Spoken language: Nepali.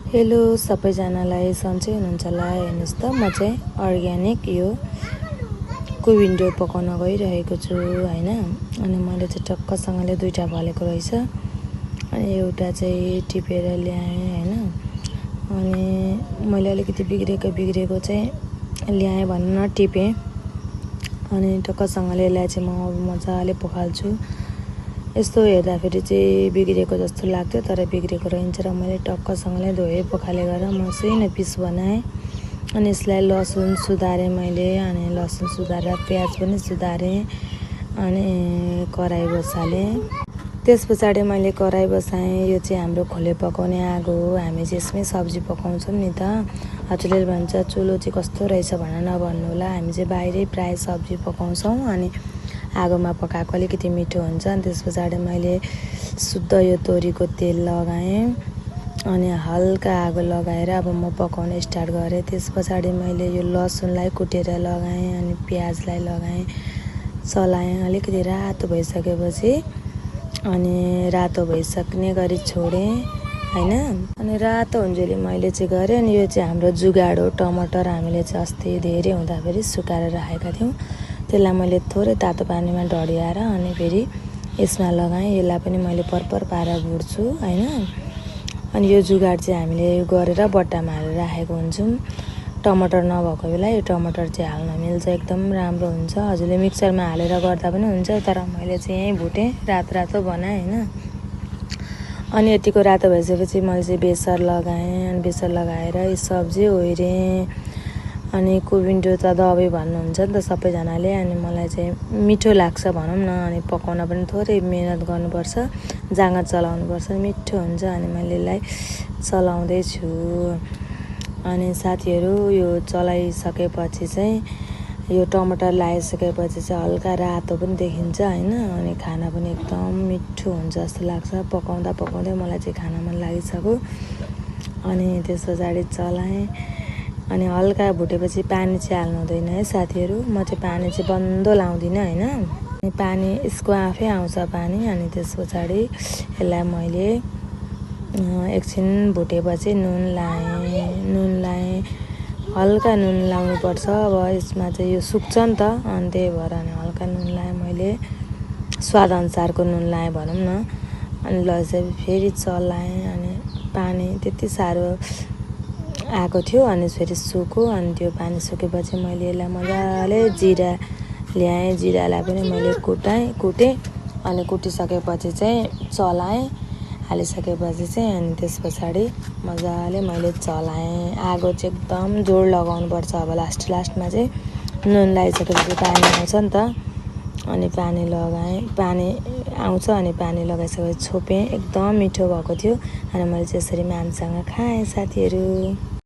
हेलो सबैजनालाई सन्चै हुनुहुन्छ होला। हेर्नुहोस् त म चाहिँ अर्ग्यानिक यो कुविन्डो पकाउन गइरहेको छु हैन। अनि मैले चाहिँ टक्कसँगले दुईटा भलेको रहेछ। अनि एउटा चाहिँ टिपेर ल्याएँ हैन। अनि मैले अलिकति बिग्रेको चाहिँ ल्याएँ भन्न न टिपेँ। अनि टक्कसँगले यसलाई चाहिँ म मजाले पखाल्छु। यस्तो हेर्दाखेरि चाहिँ बिग्रेको जस्तो लाग्थ्यो तर बिग्रेको रहन्छ र मैले टक्कसँगले धोएँ पखाले गरेर मसिनो पिस बनाएँ। अनि यसलाई लसुन सुधारेँ मैले। अनि लसुन सुधारेर प्याज पनि सुधारेँ। अनि कराई बसालेँ। त्यस पछाडि मैले कराई बसाएँ। यो चाहिँ हाम्रो खोले पकाउने आगो हो। हामी चाहिँ यसमै सब्जी पकाउँछौँ नि त। हजुरले भन्छ चुलो चाहिँ कस्तो रहेछ भनेर नभन्नु होला। हामी चाहिँ बाहिरै प्रायः सब्जी पकाउँछौँ। अनि आगोमा पकाएको अलिकति मिठो हुन्छ। अनि त्यस पछाडि मैले शुद्ध यो तोरीको तेल लगाएँ। अनि हल्का आगो लगाएर अब म पकाउन स्टार्ट गरेँ। त्यस पछाडि मैले यो लसुनलाई कुटेर लगाएँ। अनि प्याजलाई लगाएँ, चलाएँ। अलिकति रातो भइसकेपछि अनि रातो भइसक्ने गरी छोडेँ हैन। अनि रातो हुन्जेली मैले चाहिँ गरेँ। अनि यो चाहिँ हाम्रो जुगाड हो। टमाटर हामीले चाहिँ अस्ति धेरै हुँदाखेरि सुकाएर राखेका थियौँ। त्यसलाई मैले थोरै तातो पानीमा ढडियाएर अनि फेरि यसमा लगाएँ। यसलाई पनि मैले परपर पारेर भुट्छु हैन। अनि यो जुगाड चाहिँ हामीले गरेर बट्टामा हालेर राखेको हुन्छौँ। टमाटर नभएको बेला यो टमाटर चाहिँ हाल्न मिल्छ, एकदम राम्रो हुन्छ। हजुरले मिक्सरमा हालेर गर्दा पनि हुन्छ तर मैले चाहिँ यहीँ भुटेँ, रातो बनाएँ हैन। अनि यतिको रातो भइसकेपछि मैले चाहिँ बेसार लगाएँ। अनि बेसार लगाएर यो सब्जी ओइरेँ। अनि कुविन्डो त दबाई भन्नुहुन्छ नि त सबैजनाले। अनि मलाई चाहिँ मिठो लाग्छ भनौँ न। अनि पकाउन पनि थोरै मेहनत गर्नुपर्छ, जाँगर चलाउनुपर्छ, मिठो हुन्छ। अनि मैले यसलाई चलाउँदैछु। अनि साथीहरू यो चलाइसकेपछि चाहिँ यो टमाटर लगाइसकेपछि चाहिँ हल्का रातो पनि देखिन्छ हैन। अनि खाना पनि एकदम मिठो हुन्छ जस्तो लाग्छ। पकाउँदै मलाई चाहिँ खाना मन लागिसक्यो। अनि त्यस पछाडि चलाएँ। अनि हल्का भुटेपछि पानी चाहिँ हाल्नु हुँदैन है साथीहरू। म चाहिँ पानी चाहिँ बन्द लाउँदिनँ हैन। अनि पानी यसको आफै आउँछ पानी। अनि त्यस पछाडि यसलाई मैले एकछिन भुटेपछि नुन लाएँ। हल्का नुन लाउनुपर्छ। अब यसमा चाहिँ यो सुक्छ नि त। अनि त्यही भएर अनि हल्का नुन लाएँ मैले, स्वादअनुसारको नुन लाएँ भनौँ न। अनि ल फेरि चलाएँ। अनि पानी त्यति साह्रो आएको थियो। अनि फेरि सुक्यो। अनि त्यो पानी सुकेपछि मैले यसलाई मजाले जिरा ल्याएँ। जिरालाई पनि मैले कुटेँ। अनि कुटिसकेपछि चाहिँ चलाएँ। हालिसकेपछि चाहिँ अनि त्यस पछाडि मजाले मैले चलाएँ। आगो चाहिँ एकदम जोड लगाउनुपर्छ। अब लास्टमा चाहिँ नुन लगाइसकेपछि पानी आउँछ नि त। अनि पानी लगाएँ, पानी आउँछ। अनि पानी लगाइसकेपछि छोपेँ। एकदम मिठो भएको थियो। अनि मैले चाहिँ यसरी मामसँग खाएँ साथीहरू।